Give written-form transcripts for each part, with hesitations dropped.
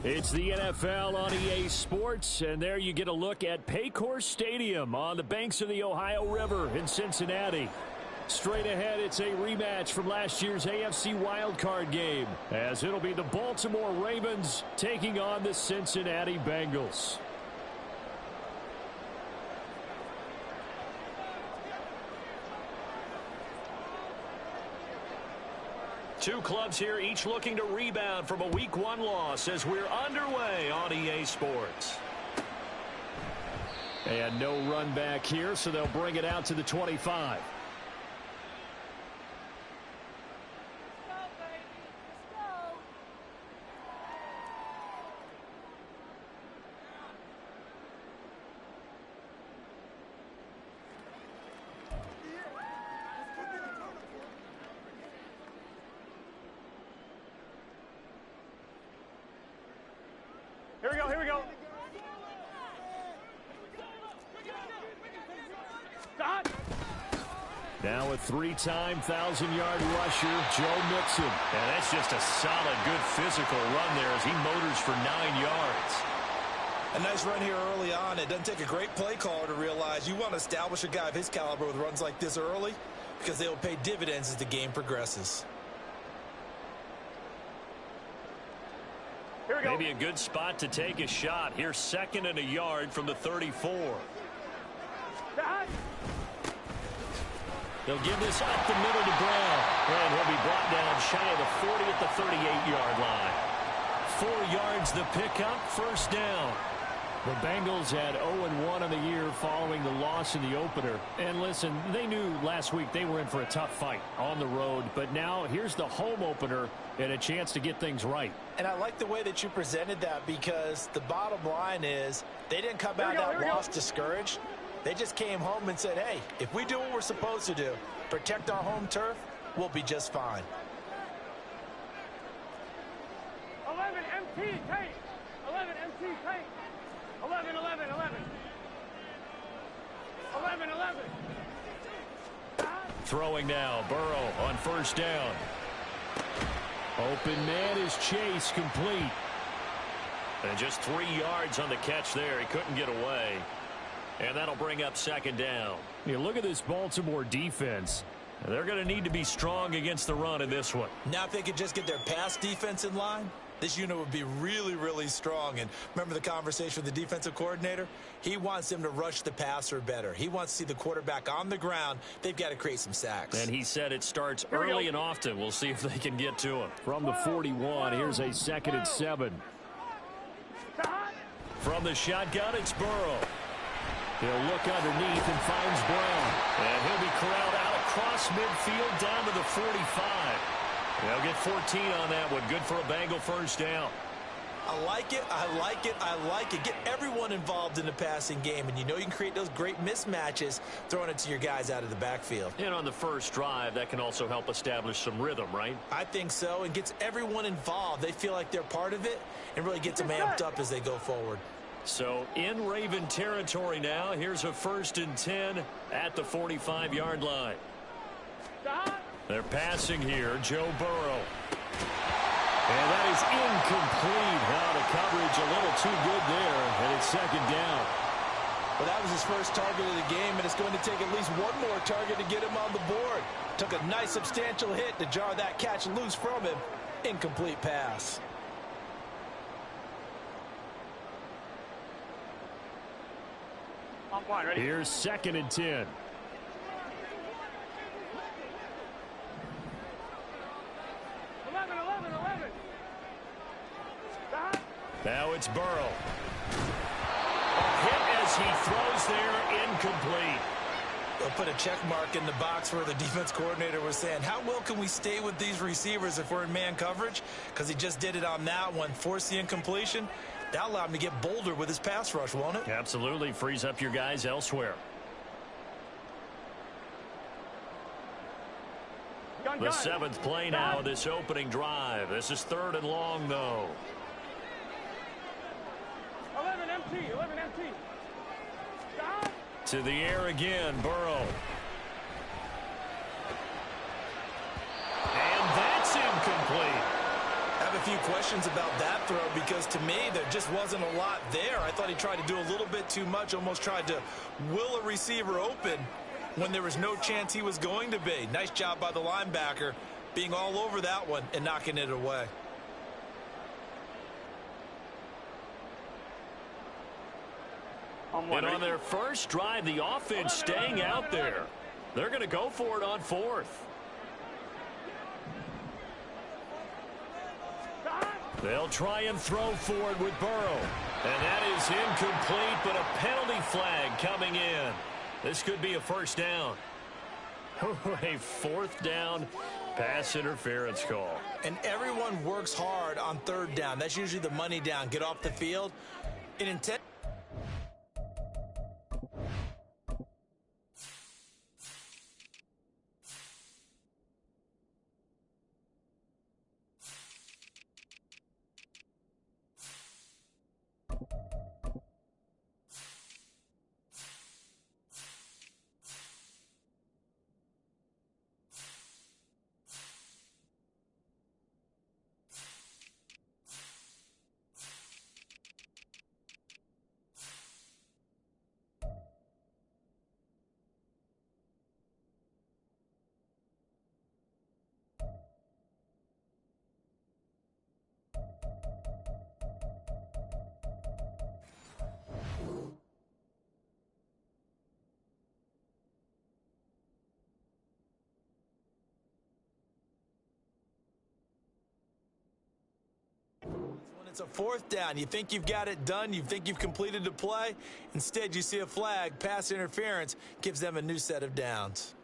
It's the NFL on EA Sports, and there you get a look at Paycor Stadium on the banks of the Ohio River in Cincinnati. Straight ahead, it's a rematch from last year's AFC wildcard game, as it'll be the Baltimore Ravens taking on the Cincinnati Bengals. Two clubs here, each looking to rebound from a Week 1 loss as we're underway on EA Sports. And no run back here, so they'll bring it out to the 25. Here we go. Stop. Now a three-time 1,000-yard rusher, Joe Mixon. And that's just a solid, good physical run there as he motors for 9 yards. A nice run here early on. It doesn't take a great play caller to realize you want to establish a guy of his caliber with runs like this early because they will pay dividends as the game progresses. Maybe a good spot to take a shot. Here's 2nd and a yard from the 34. They'll give this up the middle to Brown. And he'll be brought down shy of the 40 at the 38-yard line. 4 yards the pickup, first down. The Bengals had 0-1 on the year following the loss in the opener. And listen, they knew last week they were in for a tough fight on the road. But now here's the home opener and a chance to get things right. And I like the way that you presented that because the bottom line is they didn't come out of that loss discouraged. They just came home and said, hey, if we do what we're supposed to do, protect our home turf, we'll be just fine. 11 MT tank. 11 MT tank. 11. 11. Throwing now, Burrow on first down. Open man is Chase, complete. And just 3 yards on the catch there. He couldn't get away. And that'll bring up 2nd down. You look at this Baltimore defense. They're going to need to be strong against the run in this one. Now if they could just get their pass defense in line, this unit would be really, really strong. And remember the conversation with the defensive coordinator? He wants them to rush the passer better. He wants to see the quarterback on the ground. They've got to create some sacks. And he said it starts early and often. We'll see if they can get to him. From the 41, here's a 2nd and 7. From the shotgun, it's Burrow. He'll look underneath and finds Brown. And he'll be corralled out across midfield down to the 45. They'll get 14 on that one. Good for a Bengal first down. I like it. Get everyone involved in the passing game. And you know you can create those great mismatches throwing it to your guys out of the backfield. And on the first drive, that can also help establish some rhythm, right? I think so. And gets everyone involved. They feel like they're part of it and really gets them amped up as they go forward. So in Raven territory now. Here's a 1st and 10 at the 45-yard line. They're passing here, Joe Burrow. And that is incomplete. Now the coverage a little too good there, and it's 2nd down. Well, that was his first target of the game, and it's going to take at least one more target to get him on the board. Took a nice substantial hit to jar that catch loose from him. Incomplete pass. Here's 2nd and 10. Now it's Burrow. A hit as he throws there, incomplete. They'll put a check mark in the box where the defense coordinator was saying, how well can we stay with these receivers if we're in man coverage? Because he just did it on that one, forced the incompletion. That allowed him to get bolder with his pass rush, won't it? Absolutely. Frees up your guys elsewhere. The 7th play now of this opening drive. This is 3rd and long, though. 11 MT. To the air again, Burrow. And that's incomplete. I have a few questions about that throw because to me there just wasn't a lot there. I thought he tried to do a little bit too much, almost tried to will a receiver open when there was no chance he was going to be. Nice job by the linebacker being all over that one and knocking it away. And on their first drive, the offense staying out there. They're going to go for it on fourth. They'll try and throw for it with Burrow. And that is incomplete, but a penalty flag coming in. This could be a first down. A fourth down pass interference call. And everyone works hard on third down. That's usually the money down. Get off the field. It intent. It's a fourth down. You think you've got it done. You think you've completed the play. Instead, you see a flag. Pass interference gives them a new set of downs.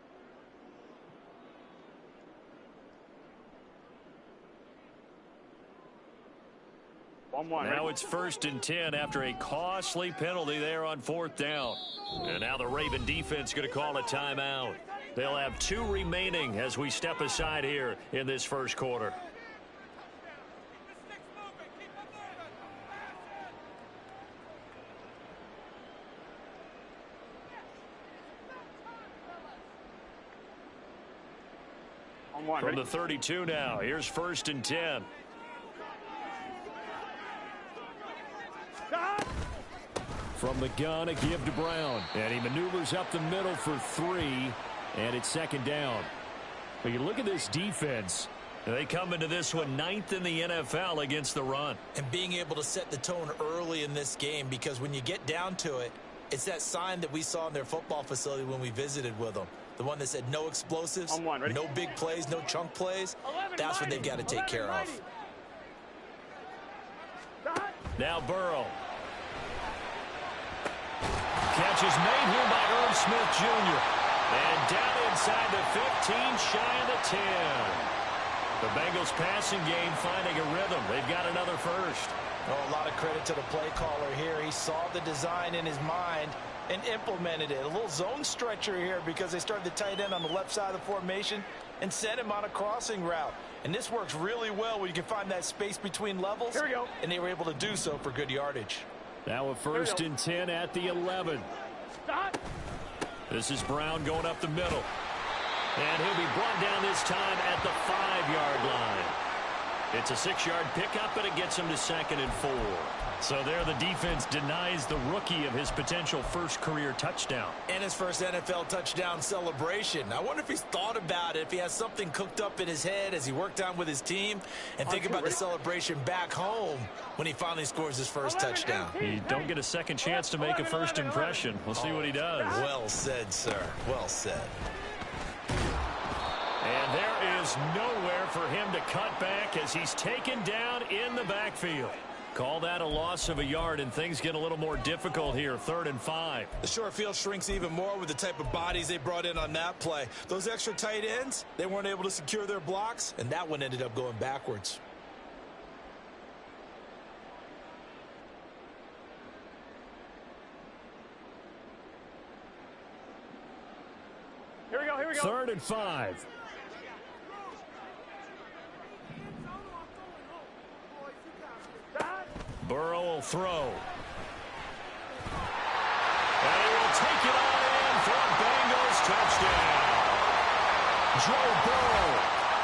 Now it's 1st and 10 after a costly penalty there on fourth down. And now the Raven defense going to call a timeout. They'll have 2 remaining as we step aside here in this first quarter. From the 32 now, here's 1st and 10. From the gun, a give to Brown. And he maneuvers up the middle for 3, and it's 2nd down. But you look at this defense. They come into this one 9th in the NFL against the run. And being able to set the tone early in this game, because when you get down to it, it's that sign that we saw in their football facility when we visited with them. The one that said no explosives, no big plays, no chunk plays. That's what they've got to take care of. Now Burrow. Catch is made here by Irv Smith Jr. And down inside the 15, shy of the 10. The Bengals passing game finding a rhythm. They've got another first. Oh, a lot of credit to the play caller here. He saw the design in his mind and implemented it. A little zone stretcher here because they started the tight end on the left side of the formation and sent him on a crossing route. And this works really well when you can find that space between levels. Here we go. And they were able to do so for good yardage. Now a 1st and 10 at the 11. Stop. This is Brown going up the middle. And he'll be brought down this time at the 5-yard line. It's a 6-yard pickup, but it gets him to 2nd and 4. So there the defense denies the rookie of his potential first career touchdown. And his first NFL touchdown celebration. I wonder if he's thought about it, if he has something cooked up in his head as he worked on with his team, and think about the celebration back home when he finally scores his first touchdown. You don't get a second chance to make a first impression. We'll see what he does. Well said, sir. Well said. And there is nowhere for him to cut back as he's taken down in the backfield. Call that a loss of a yard, and things get a little more difficult here. 3rd and 5. The short field shrinks even more with the type of bodies they brought in on that play. Those extra tight ends, they weren't able to secure their blocks, and that one ended up going backwards. Here we go, here we go. 3rd and 5. Burrow will throw. And he will take it on in for a Bengals touchdown. Joe Burrow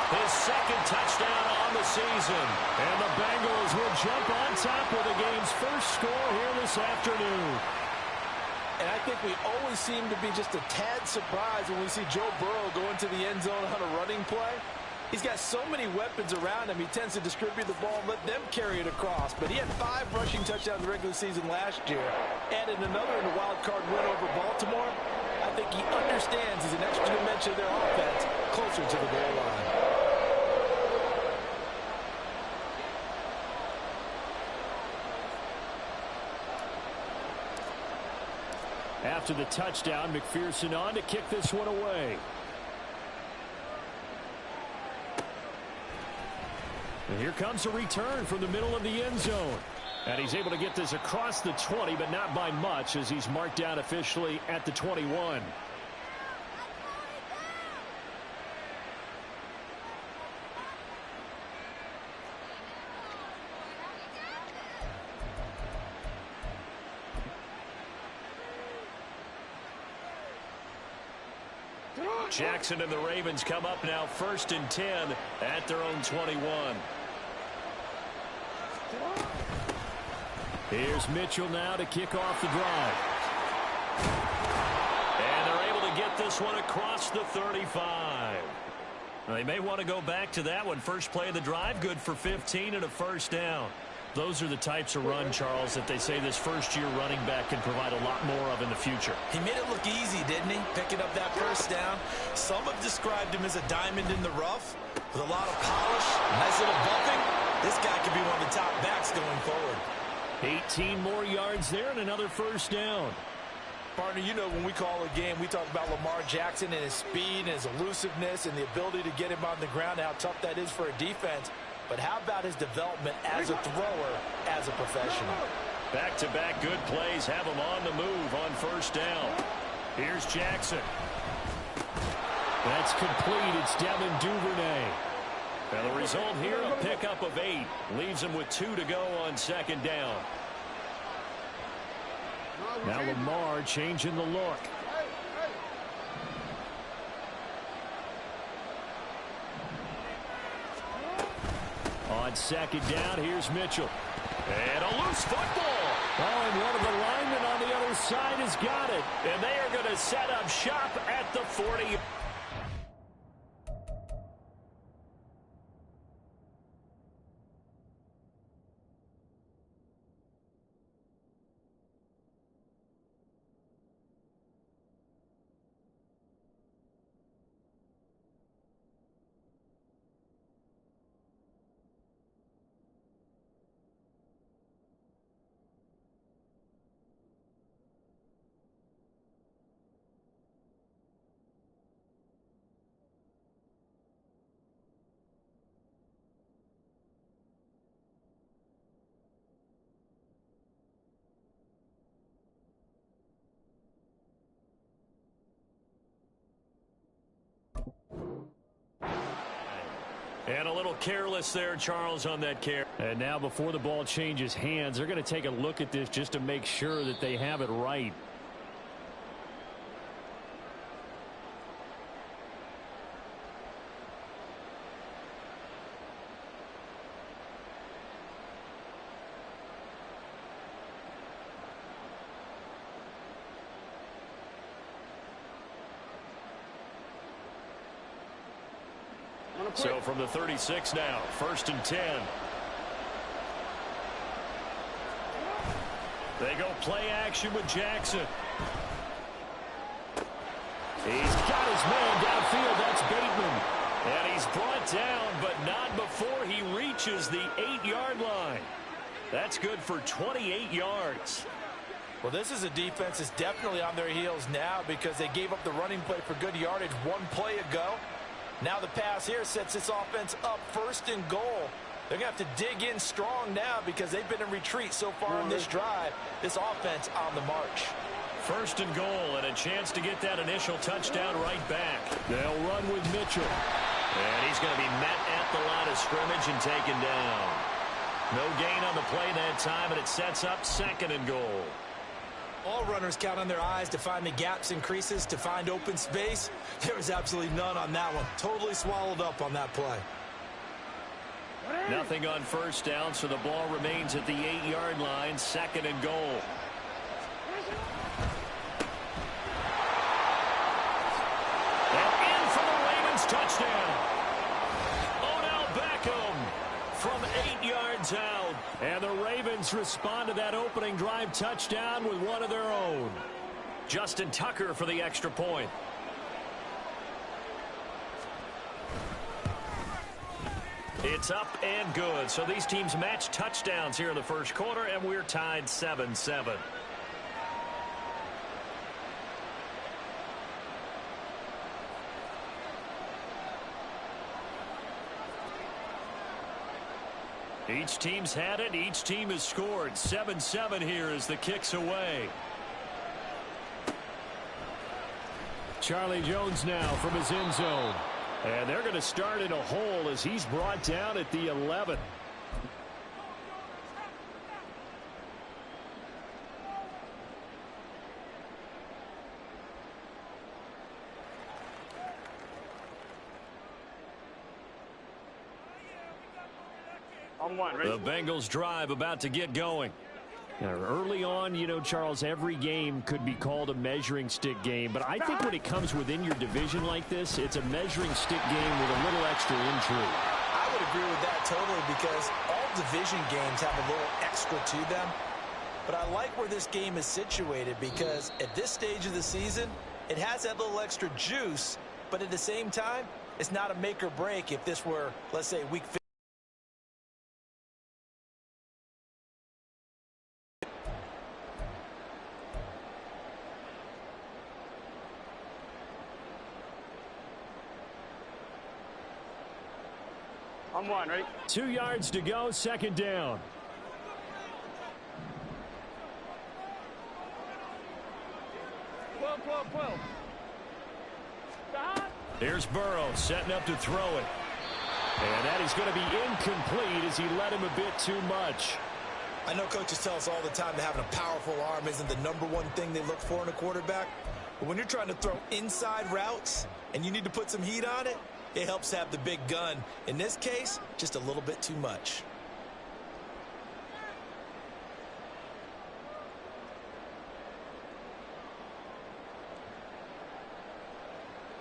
His second touchdown on the season. And the Bengals will jump on top with the game's first score here this afternoon. And I think we always seem to be just a tad surprised when we see Joe Burrow go into the end zone on a running play. He's got so many weapons around him, he tends to distribute the ball and let them carry it across. But he had 5 rushing touchdowns in the regular season last year. Added another in the wild card win over Baltimore. I think he understands he's an extra dimension of their offense closer to the goal line. After the touchdown, McPherson on to kick this one away. And here comes a return from the middle of the end zone. And he's able to get this across the 20, but not by much, as he's marked down officially at the 21. Jackson and the Ravens come up now 1st and 10 at their own 21. Here's Mitchell now to kick off the drive. And they're able to get this one across the 35. They may want to go back to that one. First play of the drive, good for 15 and a first down. Those are the types of run, Charles, that they say this first-year running back can provide a lot more of in the future. He made it look easy, didn't he? Picking up that first down. Some have described him as a diamond in the rough with a lot of polish, nice little bumping. This guy could be one of the top backs going forward. 18 more yards there and another first down. Partner, you know when we call a game, we talk about Lamar Jackson and his speed and his elusiveness and the ability to get him on the ground, how tough that is for a defense. But how about his development as a thrower, as a professional? Back-to-back good plays have him on the move on first down. Here's Jackson. That's complete. It's Devin Duvernay. And the result here, a pickup of 8. Leaves him with 2 to go on second down. Now Lamar changing the look. On second down, here's Mitchell. And a loose football. Oh, and one of the linemen on the other side has got it. And they are going to set up shop at the 40. And a little careless there, Charles, on that carry. And now before the ball changes hands, they're going to take a look at this just to make sure that they have it right. So from the 36 now, 1st and 10. They go play action with Jackson. He's got his man downfield. That's Bateman. And he's brought down, but not before he reaches the 8-yard line. That's good for 28 yards. Well, this is a defense that's definitely on their heels now because they gave up the running play for good yardage one play ago. Now the pass here sets this offense up 1st and goal. They're going to have to dig in strong now because they've been in retreat so far in this drive. This offense on the march. 1st and goal and a chance to get that initial touchdown right back. They'll run with Mitchell. And he's going to be met at the line of scrimmage and taken down. No gain on the play that time, and it sets up 2nd and goal. All runners count on their eyes to find the gaps and creases, to find open space. There was absolutely none on that one. Totally swallowed up on that play. Nothing on first down, so the ball remains at the 8-yard line, 2nd and goal. And in for the Ravens touchdown. Odell Beckham from 8 yards out. And the Ravens respond to that opening drive touchdown with one of their own. Justin Tucker for the extra point. It's up and good. So these teams match touchdowns here in the first quarter, and we're tied 7-7. Each team's had it. Each team has scored. 7-7 here as the kick's away. Charlie Jones now from his end zone. And they're going to start in a hole as he's brought down at the 11. On one, ready? The Bengals drive about to get going. Now, early on, you know, Charles, every game could be called a measuring stick game. But I think when it comes within your division like this, it's a measuring stick game with a little extra intrigue. I would agree with that totally because all division games have a little extra to them. But I like where this game is situated because at this stage of the season, it has that little extra juice. But at the same time, it's not a make or break if this were, let's say, week 15. On one, ready? 2 yards to go, 2nd down. Twelve. Stop. Here's Burrow setting up to throw it. And that is going to be incomplete as he led him a bit too much. I know coaches tell us all the time that having a powerful arm isn't the #1 thing they look for in a quarterback. But when you're trying to throw inside routes and you need to put some heat on it, it helps have the big gun. In this case, just a little bit too much.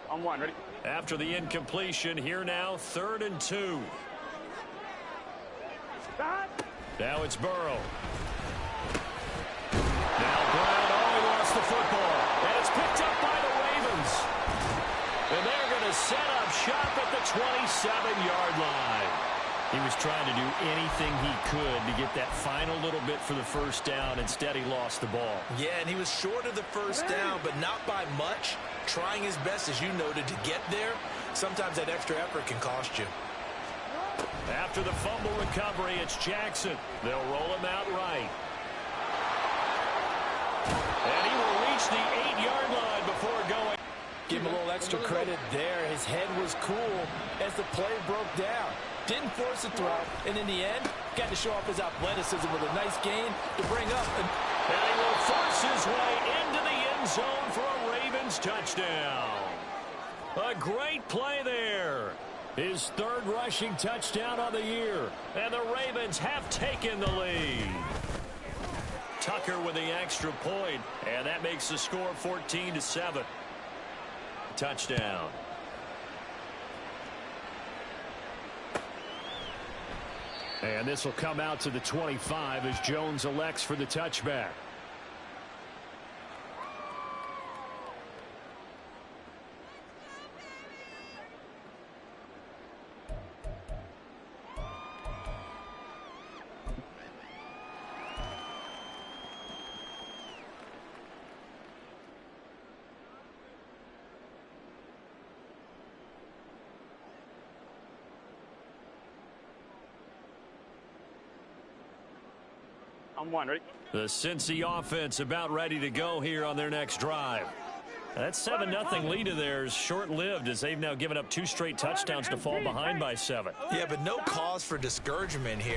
On one, ready? After the incompletion, here now, 3rd and 2. Stop. Now it's Burrow. Now Brown, he lost the football. And it's picked up by the Ravens. And they're going to set up shop at the 27-yard line. He was trying to do anything he could to get that final little bit for the first down. Instead, he lost the ball. Yeah, and he was short of the first down, but not by much. Trying his best, as you noted, to get there. Sometimes that extra effort can cost you. After the fumble recovery, it's Jackson. They'll roll him out right. And he will reach the 8-yard line before going. Give him a little extra credit there. His head was cool as the play broke down. Didn't force a throw, and in the end, got to show off his athleticism with a nice gain to bring up. And he will force his way into the end zone for a Ravens touchdown. A great play there. His 3rd rushing touchdown of the year. And the Ravens have taken the lead. Tucker with the extra point, and that makes the score 14-7. Touchdown. And this will come out to the 25 as Jones elects for the touchback. On one, ready? The Cincy offense about ready to go here on their next drive. That 7-0 lead of theirs short-lived as they've now given up 2 straight touchdowns to fall behind by 7. Yeah, but no cause for discouragement here.